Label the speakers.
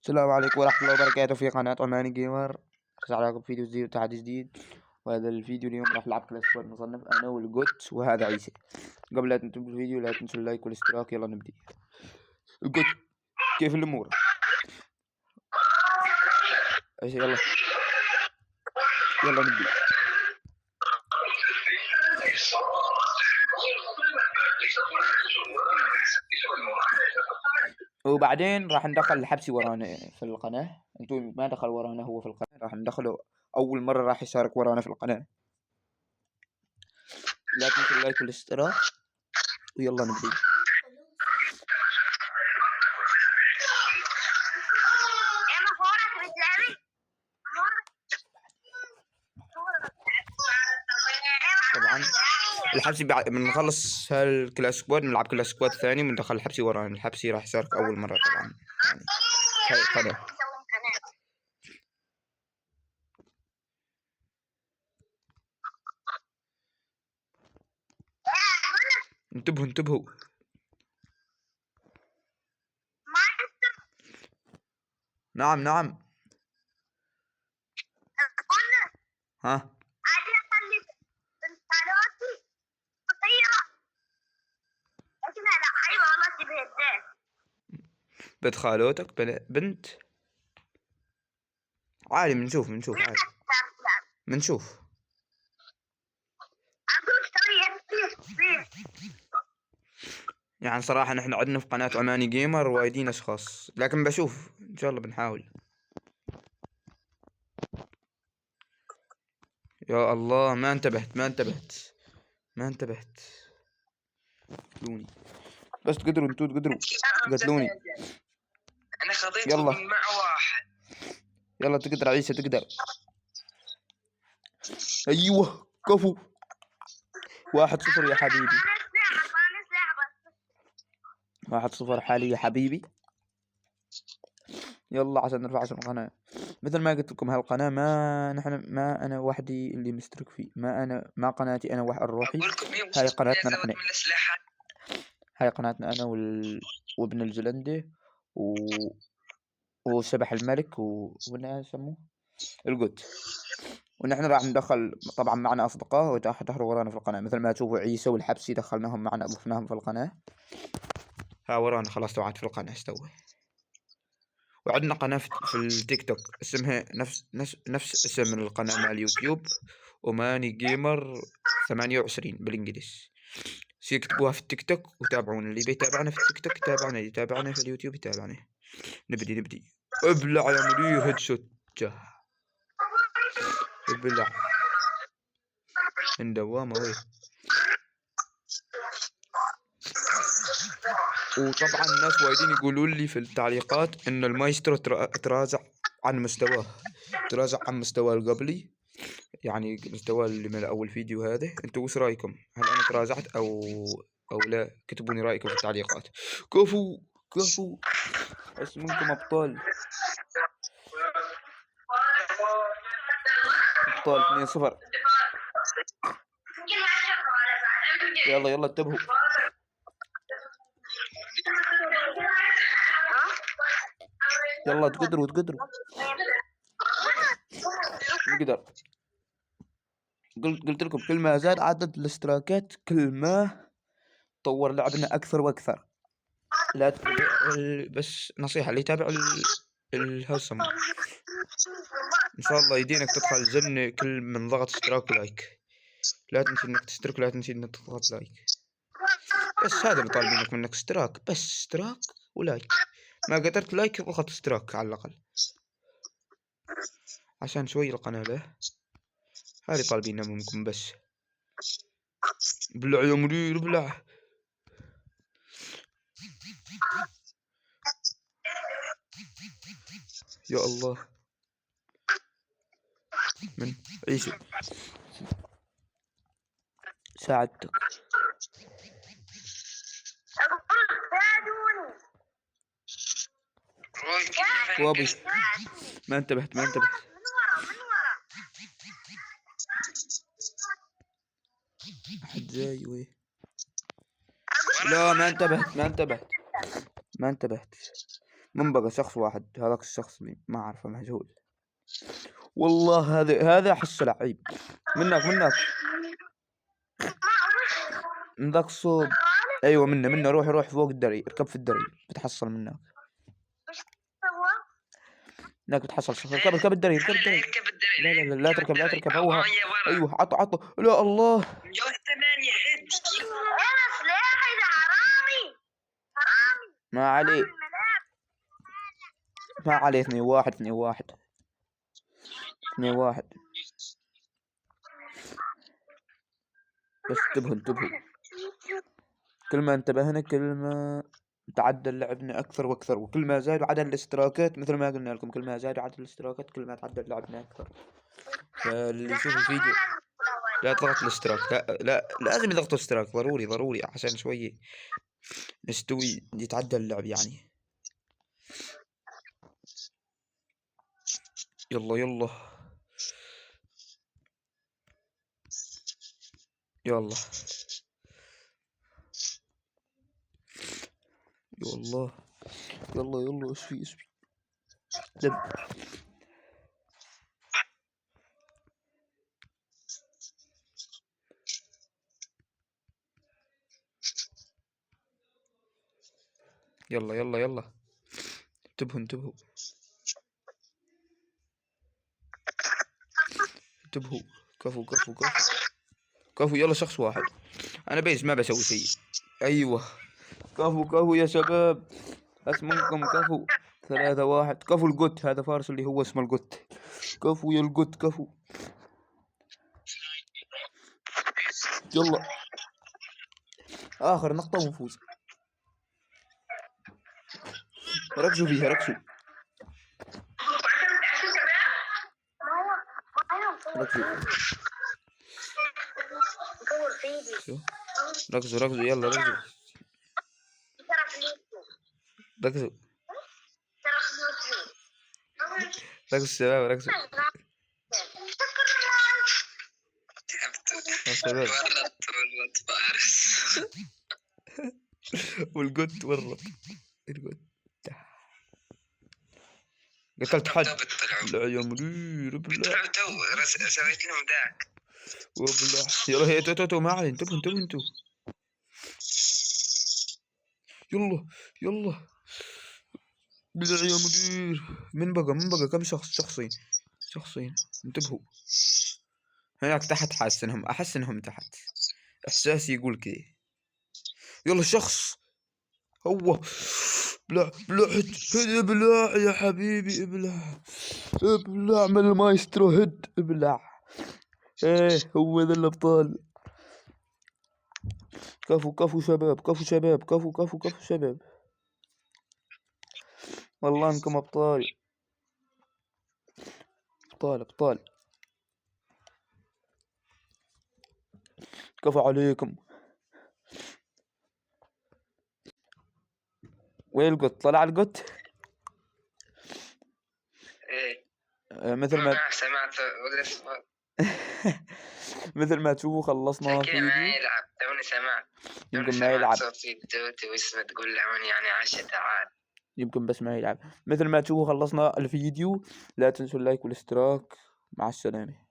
Speaker 1: السلام عليكم ورحمة الله وبركاته في قناة عماني جيمر. رجع لكم فيديو جديد وتحدي جديد. وهذا الفيديو اليوم راح نلعب كلاش سكواد مصنف أنا والجوت وهذا عيسى. قبل لا تنتهوا الفيديو لا تنسوا اللايك والاشتراك. يلا نبدأ. الجوت كيف الأمور؟ عيسى يلا نبدأ. وبعدين راح ندخل الحبسي ورانا في القناة. انتم ما دخل ورانا هو في القناة، راح ندخله أول مرة راح يشارك ورانا في القناة. لا تنسوا اللايك والاشتراك ويلا نبدأ. طبعا الحبسي بعد من نخلص هالكلاش سكواد نلعب كلاش سكواد ثاني وندخل الحبسي ورانا. الحبسي راح يشارك أول مرة طبعا يعني هاي القناة. انتبهوا نعم ها بنت خالوتك بنت عادي. بنشوف عادي بنشوف. يعني صراحة نحن عندنا في قناة عماني جيمر وايدين اشخاص، لكن بشوف ان شاء الله بنحاول. يا الله ما انتبهت قتلوني. بس تقدروا انتوا قتلوني.
Speaker 2: انا خذيت
Speaker 1: يلا
Speaker 2: مع واحد.
Speaker 1: يلا تقدر عيسى تقدر. ايوه كفو 1-0 يا حبيبي. 1-0 حالي يا حبيبي. يلا عشان نرفع اسم القناة. مثل ما قلت لكم هالقناة ما انا وحدي اللي مشترك فيه. ما قناتي انا الروحي. هاي قناتنا نحن. هاي قناتنا انا وابن الجلندي وشبح الملك ونا يسموه القط. ونحن راح ندخل طبعا معنا اصدقاء وراح يدخلوا ورانا في القناة. مثل ما تشوفوا عيسى والحبسي دخلناهم معنا، ضفناهم في القناة. ها ورانا خلاص توعد في القناة استوى. وعندنا قناة في التيك توك اسمها نفس اسم القناة مع اليوتيوب، عماني جيمر 28 بالانجليش. يكتبوها في التيك توك وتابعونا. اللي بيتابعنا في التيك توك يتابعنا، اللي يتابعنا في اليوتيوب يتابعنا. نبدي ابلع يا مدير. هيد شوت جاه ابلع من دوامة وي. وطبعا الناس وايدين يقولوا لي في التعليقات ان المايسترو تراجع عن مستواه، تراجع عن مستواه القبلي، يعني مستواه اللي من اول فيديو هذا. انتوا وش رايكم؟ هل انا تراجعت او لا؟ كتبوني رايكم في التعليقات. كفو بس منكم ابطال 2-0. يلا انتبهوا. يلا تقدروا نقدر. قلت لكم كل ما زاد عدد الاشتراكات كل ما طور لعبنا اكثر واكثر. لا بس نصيحة اللي يتابع الهوسم ان شاء الله يدينك تدخل زن كل من ضغط اشتراك ولايك. لا تنسي انك تشترك، لا تنسي انك تضغط لايك. بس هذا اللي طالبينك منك، اشتراك بس، اشتراك ولايك. ما قدرت لايك اضغط اشتراك على الاقل عشان شوي القناة له. هذه طالبينه منكم بس. بلع يا مدير بلع. يا الله من عيسى ساعدتك. وابي ما انتبهت احد جاي وي. لا ما انتبهت من بقى شخص واحد، هذاك الشخص اللي ما أعرفه مجهول. والله هذا أحسه لعيب. منك من ذاك الصوب. أيوة منه روح فوق الدري، اركب في الدري بتحصل منك. هناك بتحصل شخص. اركب الدري. لا تركب هو. أيوة عطوا لا الله.
Speaker 2: يا 8 هد.
Speaker 1: ما عليه 2-1 بس انتبهوا كل ما انتبهنا كل ما تعدل لعبنا أكثر وأكثر، وكل ما زاد عدد الاشتراكات مثل ما قلنا لكم، كل ما زاد عدد الاشتراكات كل ما تعدل لعبنا أكثر. فاللي يشوف الفيديو لا تضغط الاشتراك، لا لازم يضغطوا اشتراك ضروري عشان شوية نستوي يتعدل اللعب يعني. يلا يلا اسفي دب. يلا انتبهوا كفو يلا شخص واحد. انا بيز ما بسوي شيء. ايوه كفو يا شباب، اسمكم كفو. 3-1 كفو القط، هذا فارس اللي هو اسمه القط. كفو يا القط كفو. يلا اخر نقطة ونفوز. ركزوا فيها ركزوا يلا ركزوا شباب ركزوا شباب.
Speaker 2: ورط فارس.
Speaker 1: والقط ورط قتلت حد. لا يا مدير بالله
Speaker 2: سويت لهم ذاك
Speaker 1: وبالله. يلا هي تو ما علي. انتبهوا انتوا. يلا بالله يا مدير. من بقى كم شخصين انتبهوا. هناك تحت احس انهم تحت، احساسي يقول كذا. يلا شخص هو. بلا ابلع يا حبيبي ابلع من المايسترو هد ابلع. ايه هو ذا الابطال. كفو شباب والله انكم ابطال كفو عليكم. وين القط؟ طلع القط.
Speaker 2: ايه
Speaker 1: مثل ما
Speaker 2: سمعت
Speaker 1: مثل ما تشوفوا خلصنا
Speaker 2: فيديو. ما يلعب توني سمعت.
Speaker 1: يمكن ما يلعب
Speaker 2: صوتي دوتي واسمه تقول لعون يعني 10 تعال.
Speaker 1: يمكن بس ما يلعب. مثل ما تشوفوا خلصنا الفيديو. لا تنسوا اللايك والاشتراك. مع السلامة.